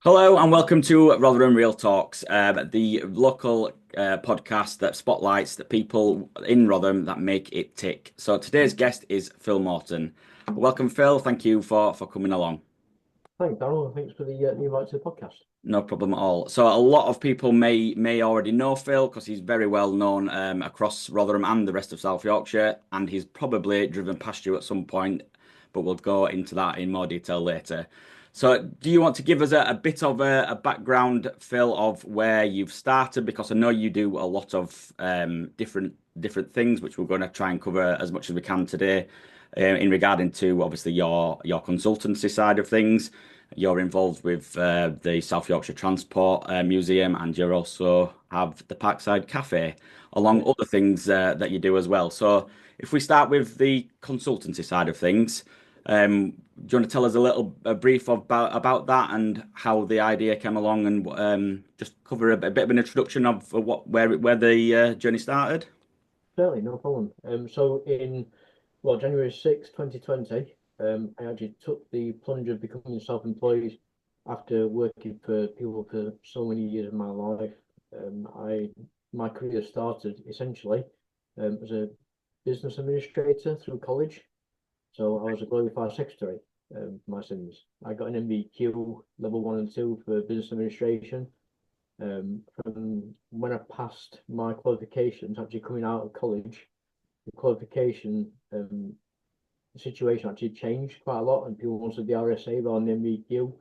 Hello and welcome to Rotherham Real Talks, the local podcast that spotlights the people in Rotherham that make it tick. So today's guest is Phil Morton. Welcome, Phil. Thank you for coming along. Thanks, Daryl. Thanks for the invite to the podcast. No problem at all. So a lot of people may already know Phil because he's very well known across Rotherham and the rest of South Yorkshire, and he's probably driven past you at some point, but we'll go into that in more detail later. So do you want to give us a bit of a background, Phil, of where you've started? Because I know you do a lot of different things, which we're going to try and cover as much as we can today, in regarding to obviously your consultancy side of things. You're involved with the South Yorkshire Transport Museum, and you also have the Parkside Café, along Yeah. other things that you do as well. So, if we start with the consultancy side of things, do you want to tell us a brief about that and how the idea came along, and just cover a bit of an introduction of where the journey started? Certainly, no problem. January 6th, 2020, I actually took the plunge of becoming self-employed after working for people for so many years of my life. My career started essentially as a business administrator through college. So I was a glorified secretary for my sins. I got an MVQ level 1 and 2 for business administration. From when I passed my qualifications, actually coming out of college, the qualification situation actually changed quite a lot, and people wanted the RSA rather than the MVQ.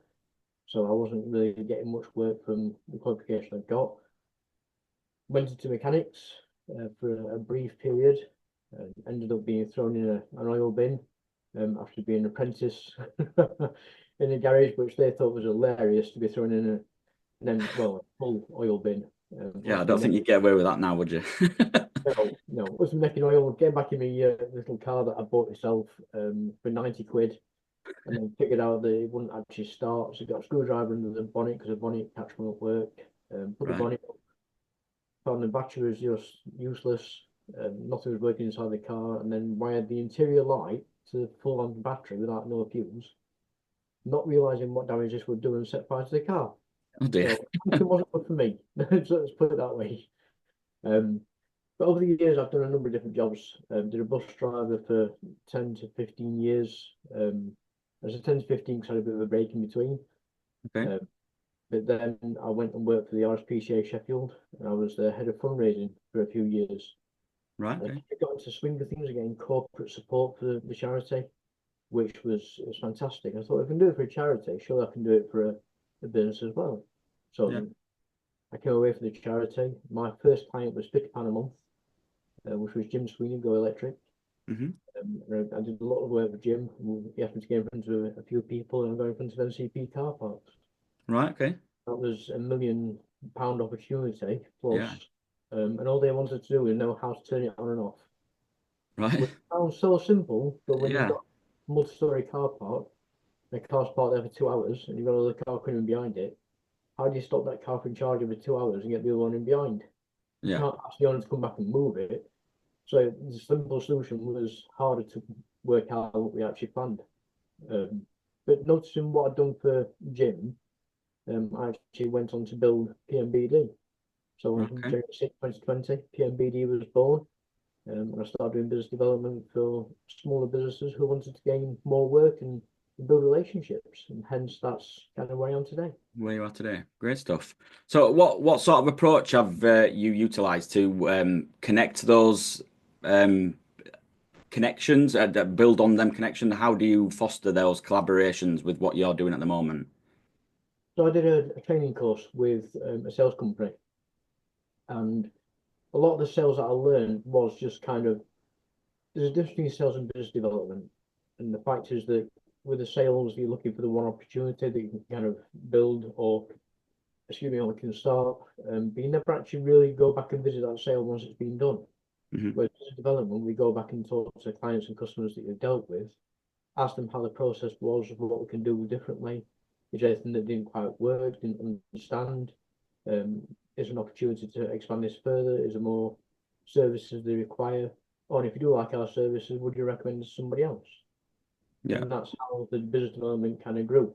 So I wasn't really getting much work from the qualification I got. Went into mechanics for a brief period, ended up being thrown in an oil bin after being an apprentice in a garage, which they thought was hilarious to be thrown in a full oil bin. Yeah, I don't think you'd get away with that now, would you? No, was making oil, get back in my little car that I bought myself for 90 quid, and then figured out that it wouldn't actually start. So I got a screwdriver under the bonnet because the bonnet catch won't work. Put the Right. bonnet up, found the battery was just useless. Nothing was working inside the car, and then wired the interior light to the full on battery without no fuse, not realizing what damage this would do and set fire to the car. Oh dear. So it wasn't good for me. So let's put it that way. Um, But over the years, I've done a number of different jobs. Did a bus driver for 10 to 15 years. As a 10 to 15 because I had a bit of a break in between. Okay. Um, but then I went and worked for the RSPCA Sheffield, and I was the head of fundraising for a few years. Right. And Okay. I got into swing of things again, corporate support for the charity, which was fantastic. I thought, if I can do it for a charity, surely I can do it for a business as well. Yeah. So I came away from the charity. My first client was £50 a month, which was Jim Sweeney, Go Electric. Hmm. I did a lot of work with Jim. He asked me to get in front of a few people, and I'm going in front of NCP car parks. Right. Okay. That was £1 million opportunity plus, Yeah. and all they wanted to do was know how to turn it on and off. Right. Which sounds so simple, but when you've Yeah. got a multi-story car park, and the car's parked there for 2 hours, and you've got another car coming behind it, how do you stop that car from charging for 2 hours and get the other one in behind? You Yeah. can't ask the owner to come back and move it. So the simple solution was harder to work out what we actually planned. Um, but noticing what I'd done for Jim, I actually went on to build PMBD. So on Okay. January 6th, 2020, PMBD was born. And I started doing business development for smaller businesses who wanted to gain more work and build relationships. And hence that's kind of where I am today. Where you are today. Great stuff. So, what sort of approach have you utilized to connect those um, connections, that build on them connections? How do you foster those collaborations with what you're doing at the moment? So I did a training course with a sales company, and a lot of the sales that I learned was just kind of there's a difference between sales and business development. And the fact is that with the sales, you're looking for the one opportunity that you can kind of build or, excuse me, or can start. But you never actually really go back and visit that sale once it's been done. Hmm. Whereas business development, we go back and talk to clients and customers that you've dealt with, ask them how the process was, what we can do differently. Is there anything that didn't quite work, didn't understand? Um, is an opportunity to expand this further? Is there more services they require? Or if you do like our services, would you recommend to somebody else? Yeah. And that's how the business development kind of grew.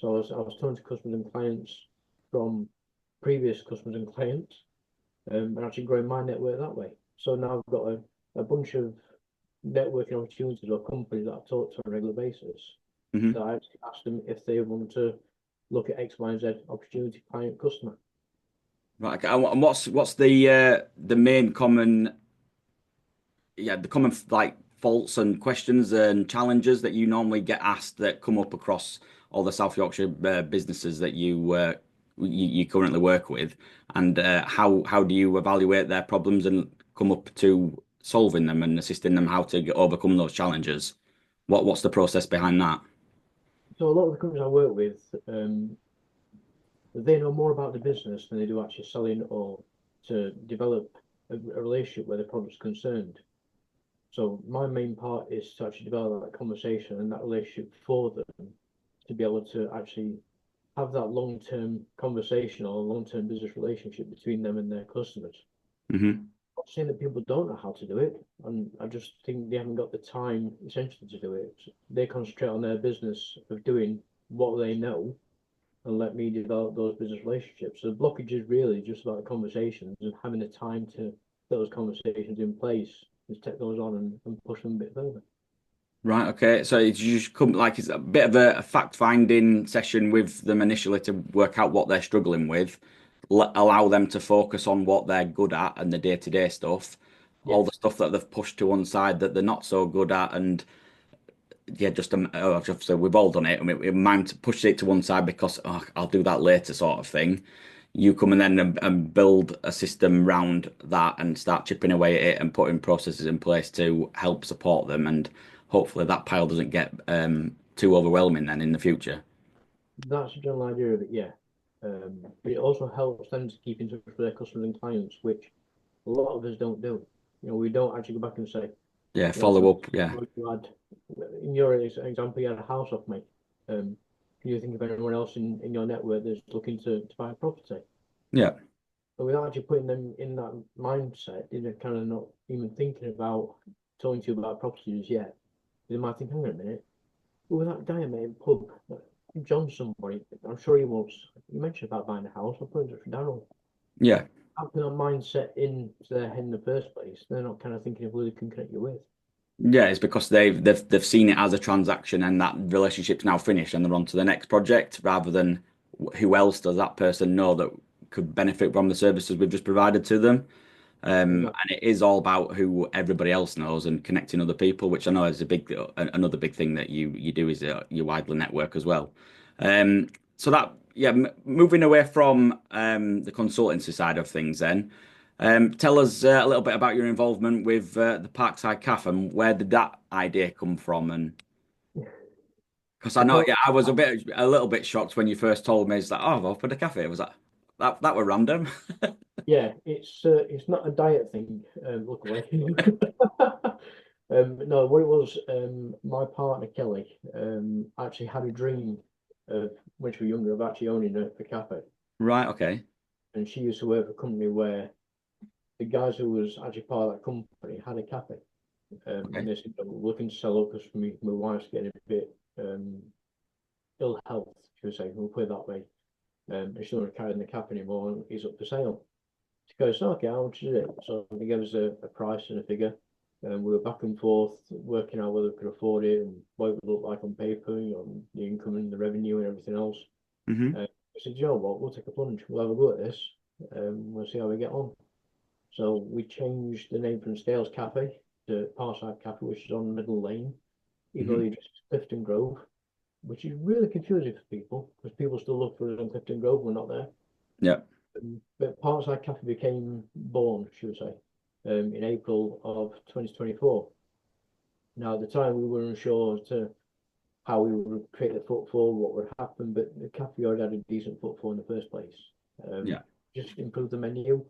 So I was talking to customers and clients from previous customers and clients, and actually growing my network that way. So now I've got a bunch of networking opportunities or companies that I talk to on a regular basis Hmm. that I actually ask them if they want to look at X, Y, and Z opportunity client customer. Right. Okay. And what's the main common, yeah, the common like faults and questions and challenges that you normally get asked that come up across all the South Yorkshire businesses that you currently work with, and how do you evaluate their problems and come up to solving them and assisting them how to overcome those challenges? What's the process behind that? So a lot of the companies I work with, they know more about the business than they do actually selling or to develop a relationship where the product's concerned. So my main part is to actually develop that conversation and that relationship for them to be able to actually have that long-term conversation or long-term business relationship between them and their customers. Hmm. Not saying that people don't know how to do it, and I just think they haven't got the time essentially to do it. They concentrate on their business of doing what they know and let me develop those business relationships. So the blockage is really just about the conversations and having the time to put those conversations in place as tech goes on and push them a bit further. Right, okay. So it's you just come like it's a bit of a fact-finding session with them initially to work out what they're struggling with, allow them to focus on what they're good at and the day-to-day stuff, all Yeah, the stuff that they've pushed to one side that they're not so good at, and yeah, just so we've all done it, and we mind to push it to one side because oh, I'll do that later, sort of thing. You come in then and build a system round that and start chipping away at it and putting processes in place to help support them, and hopefully that pile doesn't get too overwhelming then in the future. that's the general idea of it. Yeah. But it also helps them to keep in touch with their customers and clients, which a lot of us don't do. We don't actually go back and say, Yeah, for follow up. Yeah, example, you had, in your example, you had a house off me. Can you think of anyone else in your network that's looking to buy a property? yeah, But without actually putting them in that mindset, they're kind of not even thinking about talking to you about properties yet. They might think, hang on a minute, well, that guy I met in pub, John somebody, I'm sure he wants, you mentioned about buying a house, I'll put in touch with Daryl. yeah. Having that mindset into their head in the first place, they're not kind of thinking of who they can connect you with. Yeah, it's because they've seen it as a transaction and that relationship's now finished and they're on to the next project rather than who else does that person know that could benefit from the services we've just provided to them. Exactly. And it is all about who everybody else knows and connecting other people, which I know is another big thing that you do is your wider network as well. So that yeah, moving away from the consultancy side of things, then tell us a little bit about your involvement with the Parkside Cafe and where did that idea come from? And because I The know, part, yeah, I was a little bit shocked when you first told me. It's like, oh, I've opened a cafe. Was that were random? yeah, it's not a diet thing, luckily. No, what it was, my partner Kelly, actually had a dream of when she was younger of actually owning a cafe, Right. Okay. and she used to work for a company where the guys who was actually part of that company had a cafe, and Okay. they said, "We're looking to sell up because my wife's getting a bit ill health, should we say, we'll put it that way, and she don't want to carry the cafe anymore, and it's up for sale." She goes, okay, how much is it? So he gave us a price and a figure. And we were back and forth working out whether we could afford it and what it would look like on paper, the income and the revenue and everything else. Hmm. I said, you know what, we'll take a plunge. We'll have a go at this. We'll see how we get on. So we changed the name from Scales Cafe to Parkside Cafe, which is on Middle Lane, even though Hmm. the address is Clifton Grove, which is really confusing for people because people still look for us on Clifton Grove. We're not there. Yeah. But Parkside Cafe became born, should we say, in April of 2024. Now, at the time, we were unsure as to how we would create the footfall, what would happen, but the cafe already had a decent footfall in the first place. Um, Yeah. just improve the menu.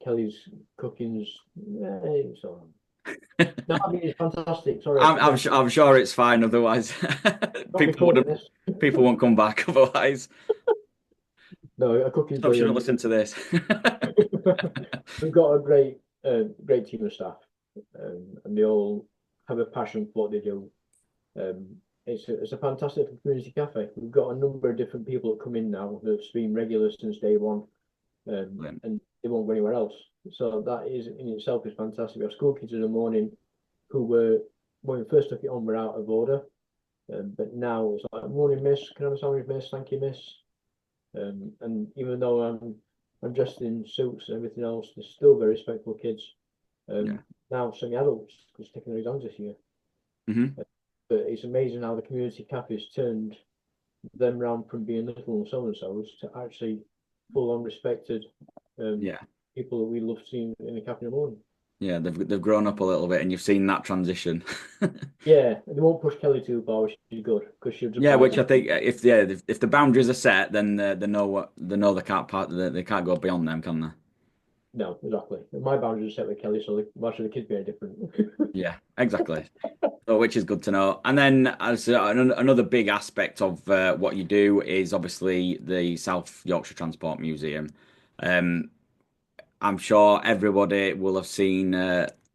Kelly's cooking's, so no, I mean it's fantastic. Sorry, I'm sure it's fine. Otherwise, not people recording wouldn't this. people won't come back. Otherwise, No, our cooking's stop shouldn't brilliant. listen to this. We've got a great team of staff, and they all have a passion for what they do. It's a fantastic community cafe. We've got a number of different people that come in now that's been regular since day one, Brilliant. and they won't go anywhere else. So that is in itself is fantastic. We have school kids in the morning who were when we first took it on were out of order, but now it's like morning miss, can I have a sandwich miss? Thank you miss. And even though I'm dressed in suits and everything else, they're still very respectful kids. Yeah. Now semi-adults because taking their exams this year. Hmm. But it's amazing how the community cafes turned them round from being little and so and so's to actually full on respected um, Yeah. people that we love seeing in the cafe in the morning. Yeah. They've grown up a little bit, and you've seen that transition. Yeah, they won't push Kelly too far, which is good because she'll just Yeah, bite which them. I think if the boundaries are set, then they know what they know they can't they can't go beyond them, can they? No, exactly. My boundaries are set with Kelly, so why should the kids be any different? Yeah, exactly. So, which is good to know. And then, as another big aspect of what you do is obviously the South Yorkshire Transport Museum. Um, I'm sure everybody will have seen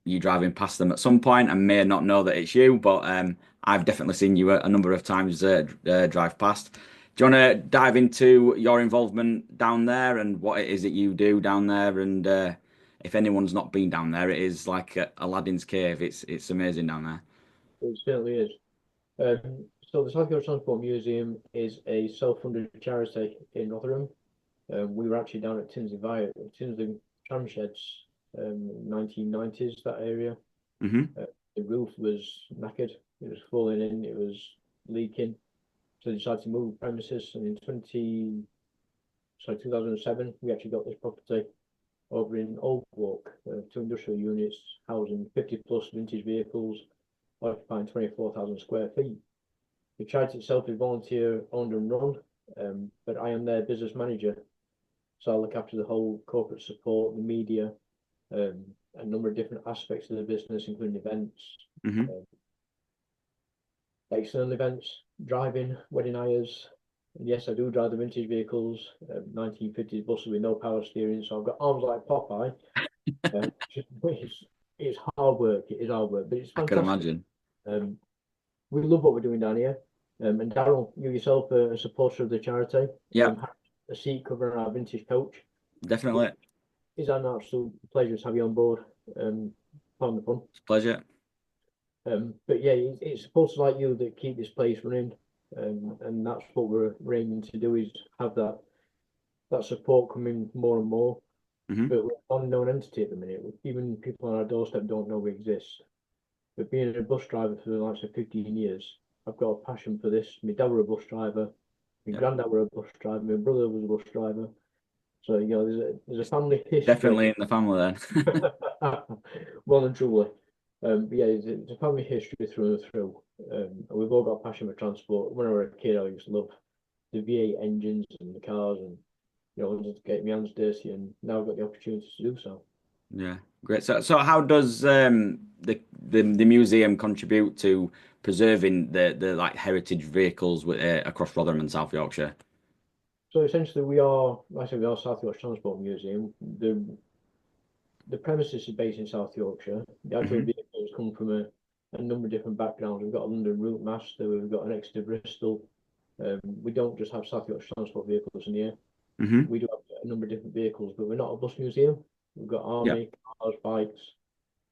you driving past them at some point and may not know that it's you, but I've definitely seen you a number of times drive past. Do you want to dive into your involvement down there and what it is that you do down there? And if anyone's not been down there, it is like Aladdin's cave. It's amazing down there. It certainly is. So the South Yorkshire Transport Museum is a self-funded charity in Rotherham. We were actually down at Tinsley tram sheds, 1990s, that area. Hmm. The roof was knackered, it was falling in, it was leaking. So they decided to move premises, and in 2007, we actually got this property over in Old Walk, two industrial units housing 50 plus vintage vehicles, occupying 24,000 square feet. The charity itself is volunteer owned and run, but I am their business manager. So I look after the whole corporate support, the media, a number of different aspects of the business, including events, Hmm. uh, external events, driving, wedding hires. And yes, I do drive the vintage vehicles, 1950s buses with no power steering. So I've got arms like Popeye. It's hard work. It is hard work, but it's I can fantastic. imagine. Um, we love what we're doing down here. And Daryl, you yourself are a supporter of the charity, Yeah, have a seat covering our vintage coach. definitely. It's an absolute pleasure to have you on board. Pardon the fun. It's a pleasure. But yeah, it's supporters like you that keep this place running, and that's what we're aiming to do is have that support coming more and more. Hmm. But we're an unknown entity at the minute. Even people on our doorstep don't know we exist. But being a bus driver for the last of 15 years, I've got a passion for this. My dad were a bus driver, my Yeah, granddad were a bus driver, my brother was a bus driver. So there's a family history. definitely in the family then. Well and truly. But yeah, it's a family history through and through. And we've all got a passion for transport. When I was a kid, I used to love the V8 engines and the cars, and wanted to get my hands dirty, and now I've got the opportunity to do so. Yeah, great. So how does the museum contribute to preserving the like heritage vehicles with across Rotherham and South Yorkshire? So essentially, we are, like I said, we are South Yorkshire Transport Museum. The premises is based in South Yorkshire. The actual Hmm. vehicles come from a number of different backgrounds. We've got a London route master, we've got an Exeter Bristol. We don't just have South Yorkshire Transport vehicles in here. Hmm. We do have a number of different vehicles, but we're not a bus museum. We've got Yeah. army, cars, bikes,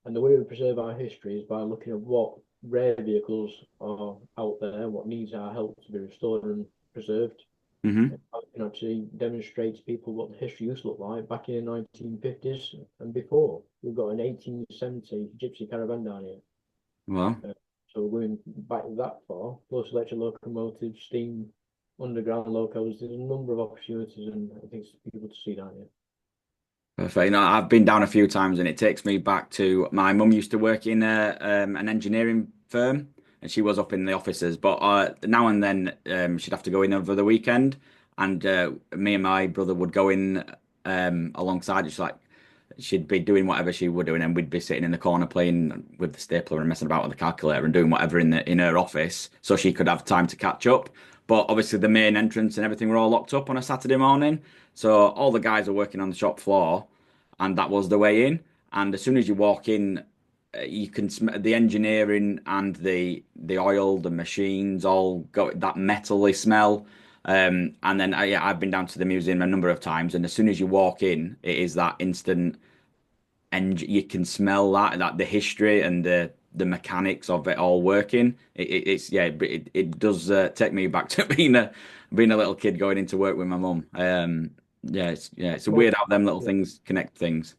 and the way we preserve our history is by looking at what rare vehicles are out there, what needs our help to be restored and preserved. Hmm. I can actually demonstrate to people what the history used to look like back in the 1950s and before. We've got an 1870 gypsy caravan down here. Well, Uh, so we're going back that far, plus electric locomotives, steam, underground locos. There's a number of opportunities and things for people to see down here. perfect. I've been down a few times, and it takes me back to my mum used to work in an engineering firm, and she was up in the offices. But now and then, she'd have to go in over the weekend, and me and my brother would go in alongside. It's like she'd be doing whatever she were doing, and we'd be sitting in the corner playing with the stapler and messing about with the calculator and doing whatever in her office, so she could have time to catch up. But obviously, the main entrance and everything were all locked up on a Saturday morning. So all the guys are working on the shop floor, and that was the way in. And as soon as you walk in, you can smell the engineering and the oil, the machines all got that metally smell. And then yeah, I've been down to the museum a number of times, and as soon as you walk in, it is that instant, and you can smell that the history and the mechanics of it all working. It's yeah, it does take me back to being a little kid going into work with my mum. Yeah, it's a Well, weird how them little yeah, things connect things.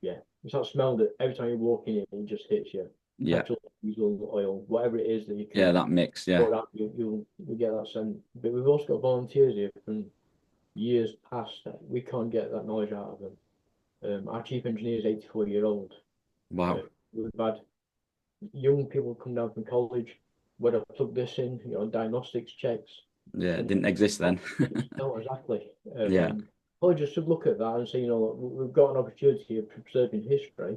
yeah. It's that smell that every time you walk in, it just hits you. Yeah, Petrol, diesel, oil, whatever it is that you yeah, can that mix. Yeah, put out, you get that scent. But we've also got volunteers here from years past that we can't get that knowledge out of them. Our chief engineer is 84-year-old. Uh, wow. we've had young people come down from college, where I plug this in, diagnostics checks, Yeah, it and didn't exist then. no, exactly. Yeah. Colleges should look at that and say, we've got an opportunity of preserving history.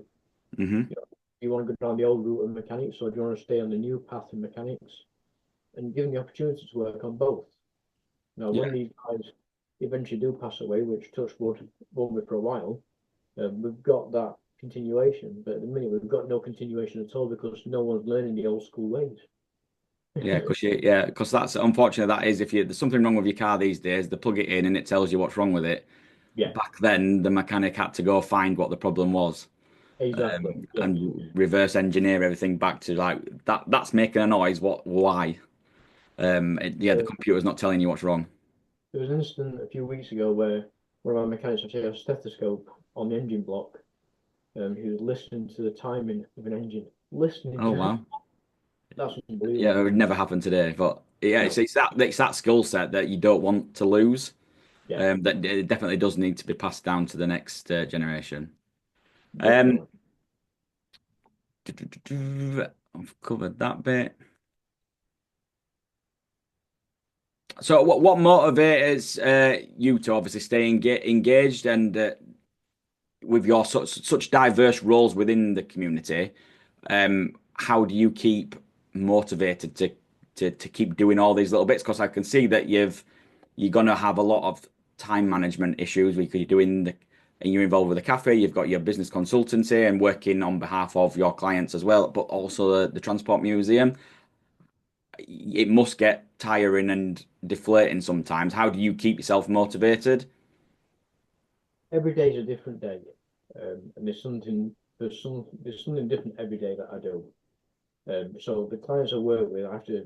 Hmm. You know, do you want to go down the old route of mechanics, or do you want to stay on the new path of mechanics? And give them the opportunity to work on both. Now, Yeah. when these guys eventually do pass away, which touch wood won't be for a while, we've got that continuation. But at the minute, we've got no continuation at all because no one's learning the old school ways. Because that's unfortunately that is if there's something wrong with your car these days, they plug it in and it tells you what's wrong with it. Yeah, Back then, the mechanic had to go find what the problem was, exactly. Yes. and reverse engineer everything back to like that. That's making a noise. What? Why? Yeah, the Uh, computer's not telling you what's wrong. there was an incident a few weeks ago where one of our mechanics had a stethoscope on the engine block. He was listening to the timing of an engine, listening Oh to it. wow. That's Yeah, it unbelievable. would never happen today. But yeah, No, it's that skill set that you don't want to lose. yeah, That it definitely does need to be passed down to the next generation. Um, definitely. I've covered that bit. So, what motivates you to obviously stay engaged and with your such diverse roles within the community? How do you keep motivated to keep doing all these little bits? Because I can see that you're gonna have a lot of time management issues because you're doing and you're involved with the cafe. You've got your business consultancy and working on behalf of your clients as well, but also the transport museum. It must get tiring and deflating sometimes. How do you keep yourself motivated? Every day is a different day, and there's something different every day that I do. So the clients I work with, I have to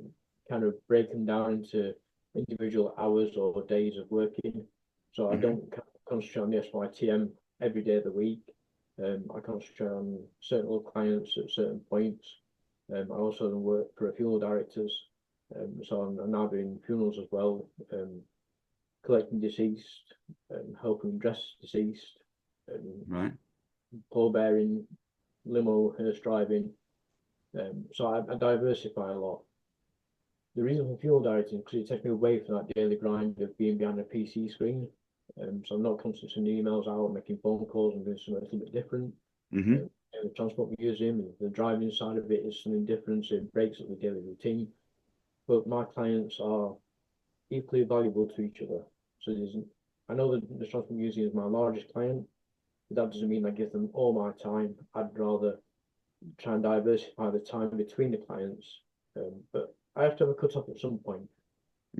kind of break them down into individual hours or days of working. So I Hmm. don't concentrate on the SYTM every day of the week. I concentrate on certain little clients at certain points. I also work for funeral directors, so I'm now doing funerals as well, collecting deceased, helping dress deceased, um, Right. pallbearing, limo, hearse driving. So I diversify a lot. The reason for fuel directing is because it takes me away from that daily grind of being behind a PC screen. So I'm not constantly sending emails out, making phone calls, and doing something a little bit different. Hmm. And the transport museum, the driving side of it is something different, so it breaks up the daily routine. But my clients are equally valuable to each other. So I know that the transport museum is my largest client, but that doesn't mean I give them all my time. I'd rather try and diversify the time between the clients. But I have to have a cut off at some point.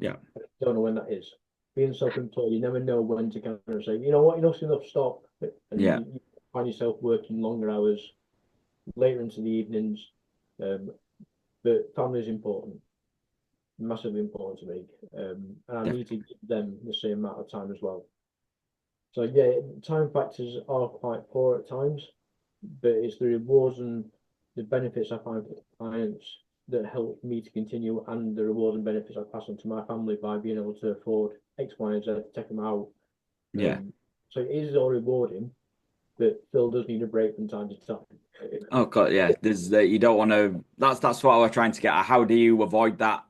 Yeah. I don't know when that is. Being self-employed, you never know when to kind of say, you know what, enough's enough, stop. And Yeah. you find yourself working longer hours later into the evenings. Um, but family is important, massively important to me. And I need to Definitely. give them the same amount of time as well. So yeah, time factors are quite poor at times, but it's the rewards and the benefits I find for the clients that help me to continue, and the rewards and benefits I pass on to my family by being able to afford X, Y, and Z to take them out. Yeah. Um, so it is all rewarding, but Phil does need a break from time to time. Oh God, yeah. There's you don't want to. That's what I was trying to get at. How do you avoid that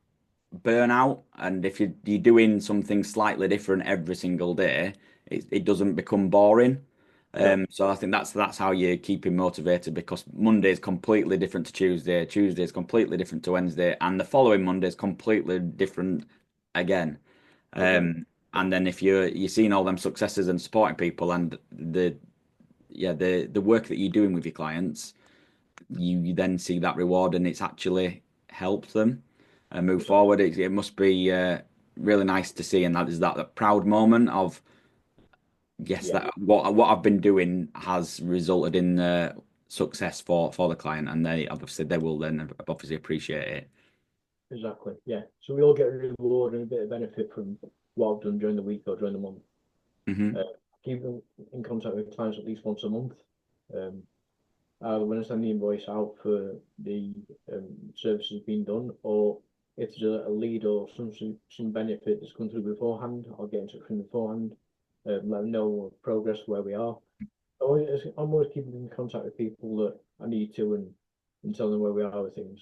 burnout? And if you're doing something slightly different every single day, it doesn't become boring. No, So I think that's how you keep him motivated because Monday is completely different to Tuesday, Tuesday is completely different to Wednesday, and the following Monday is completely different again. again, And then if you're seeing all them successes and supporting people and the work that you're doing with your clients, you then see that reward and it's actually helped them move Exactly. forward. It must be really nice to see, and that is that proud moment of yes, Yeah, that what I've been doing has resulted in success for the client, and they obviously they will then obviously appreciate it. exactly. Yeah. So we all get a reward and a bit of benefit from what I've done during the week or during the month. Hmm. Uh, keep in contact with clients at least once a month. Um, when I send the invoice out for the services being done, or if there's a lead or some benefit that's come through beforehand, I'll get in touch with them beforehand, let them know progress where we are. I'm always keeping in contact with people that I need to and tell them where we are with things.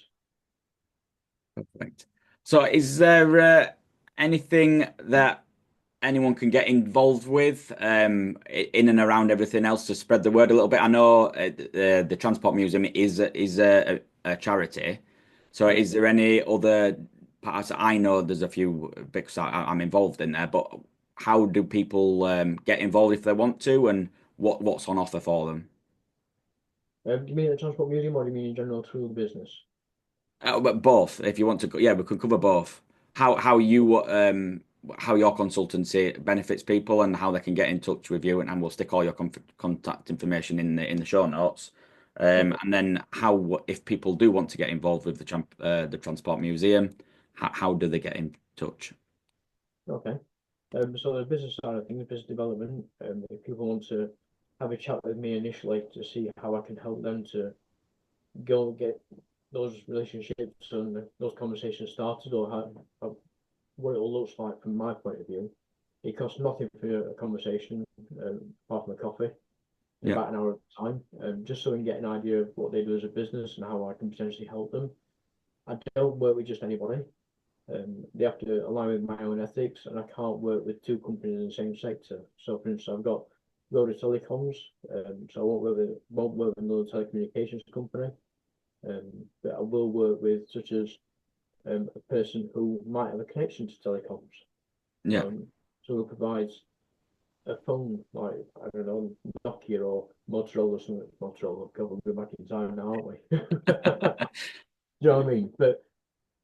Perfect. So, is there anything that anyone can get involved with in and around everything else to spread the word a little bit? I know the Transport Museum is a charity. So Yeah. is there any other parts? I know there's a few because I'm involved in there, but how do people get involved if they want to, and what's on offer for them? Do you mean at the Transport Museum or do you mean in general through the business? But both, if you want to, yeah, we could cover both. How your consultancy benefits people and how they can get in touch with you, and we'll stick all your contact information in the show notes. Okay. And then how if people do want to get involved with the Transport Museum, how do they get in touch? Okay. So the business side of things, business development, if people want to have a chat with me initially to see how I can help them to go get those relationships and those conversations started, or how what it all looks like from my point of view. It costs nothing for a conversation, apart from a coffee, in Yeah, about an hour of time, just so we can get an idea of what they do as a business and how I can potentially help them. I don't work with just anybody. They have to align with my own ethics, and I can't work with two companies in the same sector. So, for instance, I've got Rotor Telecoms, so I won't work with another telecommunications company, but I will work with such as a person who might have a connection to telecoms. yeah, Um, so who provides a phone like I don't know Nokia or Motorola, something Motorola. God, we're back in time now, aren't we? Do you know what I mean? But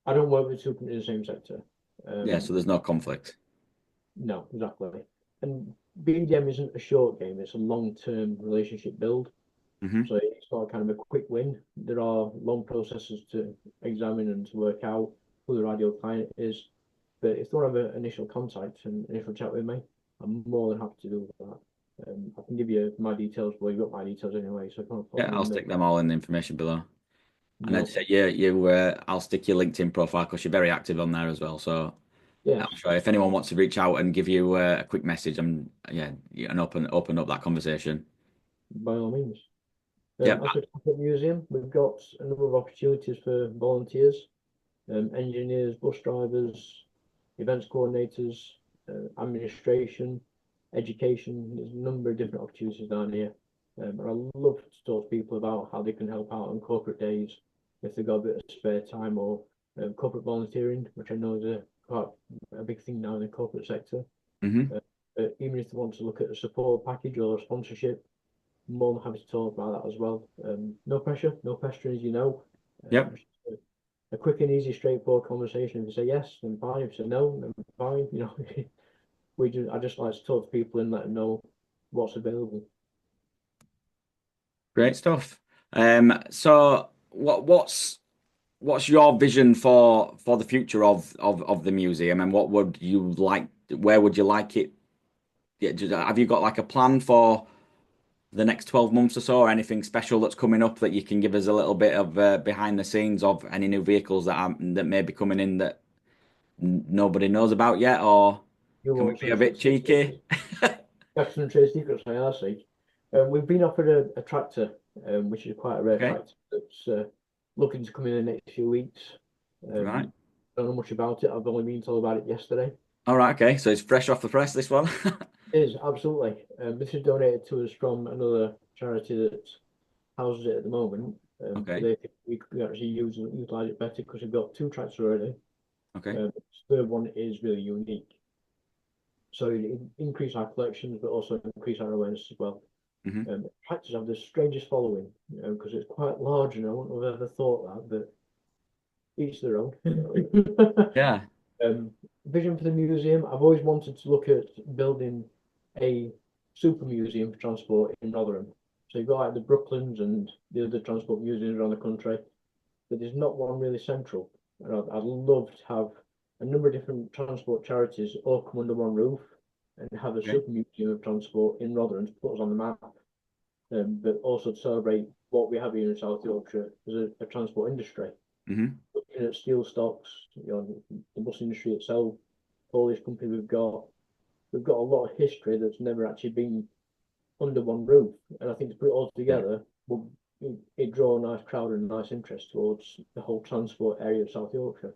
I don't work with two companies in the same sector. yeah. So Um, there's no conflict. no, exactly. And BDM isn't a short game; it's a long-term relationship build. Hmm. So it's not kind of a quick win. There are long processes to examine and to work out who the ideal client is. But if they want to have an initial contact and initial chat with me, I'm more than happy to do that. I can give you my details. Well, you've got my details anyway, so if you want to put Yeah, them I'll in the stick them all in the information below. And no I'd say, problem. yeah, I'll stick your LinkedIn profile because you're very active on there as well. So Yes, I'm sure if anyone wants to reach out and give you a quick message, and open up that conversation. by all means. Yep. As for the museum, we've got a number of opportunities for volunteers, engineers, bus drivers, events coordinators, administration, education. There's a number of different opportunities down here. And I love to talk to people about how they can help out on corporate days if they've got a bit of spare time or corporate volunteering, which I know is quite a big thing now in the corporate sector. Hmm. Uh, Even if they want to look at a support package or a sponsorship, more than happy to talk about that as well. No pressure, no pestering, as you know. Yep. A quick and easy, straightforward conversation. If you say yes, then fine. If you say no, then fine. You know, I just like to talk to people and let them know what's available. Great stuff. So what's your vision for the future of the museum, and what would you like? Where would you like it? Yeah, have you got like a plan for the next 12 months or so, or anything special that's coming up that you can give us a little bit of behind the scenes of any new vehicles that may be coming in that nobody knows about yet, or You can we want be some a bit trade cheeky? secrets? That's some trade secrets for our sake. We've been offered a tractor, which is quite a rare Okay, tractor that's looking to come in the next few weeks. right. Don't know much about it. I've only been told about it yesterday. All right, okay. So it's fresh off the press, this one. It is absolutely. This is donated to us from another charity that houses it at the moment. But Okay, they think we could actually utilize it better because we've got two tracks already. okay. The third one is really unique. So it increase our collections, but also increase our awareness as well. Hmm. Practice have the strangest following, because it's quite large, and I wouldn't have ever thought that, but each their own. Yeah. Um, Vision for the museum. I've always wanted to look at building a super museum for transport in Rotherham. So you've got like the Brooklands and the other transport museums around the country, but there's not one really central. And I'd love to have a number of different transport charities all come under one roof and have a Okay. super museum of transport in Rotherham to put us on the map, but also to celebrate what we have here in South Yorkshire as a transport industry. Hmm. Looking at steel stocks, the bus industry itself, all these companies we've got a lot of history that's never actually been under one roof. And I think to put it all Yeah. together will it draw a nice crowd and a nice interest towards the whole transport area of South Yorkshire.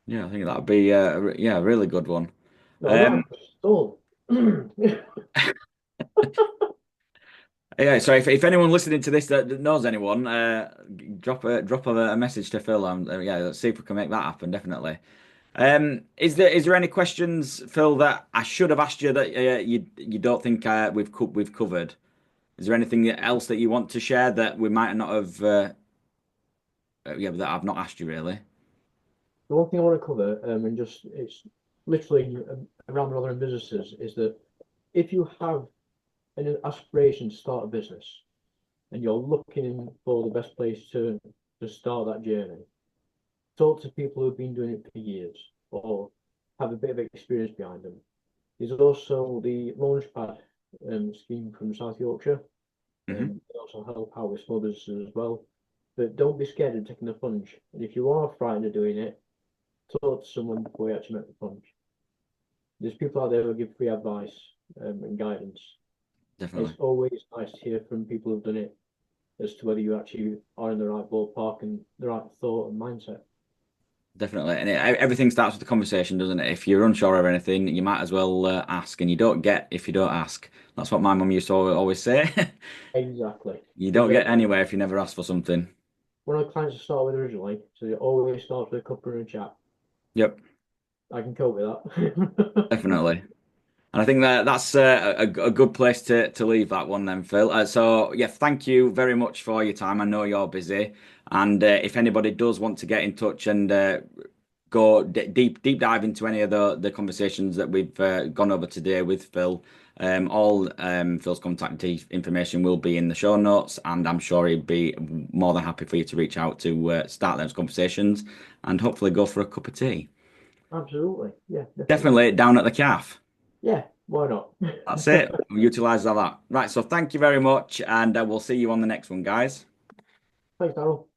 Yeah, I think that'd be yeah, a really good one. No, I don't Um, have to stall. yeah, so if anyone listening to this that knows anyone, drop a message to Phil. Yeah, let's see if we can make that happen. Definitely. Is there any questions, Phil, that I should have asked you that you don't think we've covered? Is there anything else that you want to share that we might not have yeah, that I've not asked you really? The one thing I want to cover, and just it's literally around Rotherham businesses, is that if you have an aspiration to start a business and you're looking for the best place to start that journey, talk to people who've been doing it for years or have a bit of experience behind them. There's also the Launchpad scheme from South Yorkshire. Hmm. They also help out with small businesses as well. But don't be scared of taking the plunge. And if you are frightened of doing it, talk to someone before you actually make the plunge. There's people out there who give free advice and guidance. Definitely. It's always nice to hear from people who've done it as to whether you actually are in the right ballpark and the right thought and mindset. Definitely. And everything starts with the conversation, doesn't it? If you're unsure of anything, you might as well ask. And you don't get if you don't ask. That's what my mum used to always say. Exactly. You don't Because get anywhere if you never ask for something. one of the clients I started with originally, so it always starts with a cuppa and a chat. Yep, I can cope with that. definitely. And I think that's a good place to leave that one then, Phil. So yeah, thank you very much for your time. I know you're busy, and if anybody does want to get in touch and go deep dive into any of the conversations that we've gone over today with Phil, all Phil's contact information will be in the show notes, and I'm sure he'd be more than happy for you to reach out to start those conversations and hopefully go for a cup of tea. Absolutely. Yeah, definitely. Definitely down at the calf. Yeah, why not? That's it. We'll utilize that. Right. So thank you very much, and we'll see you on the next one, guys. Thanks, Daryl.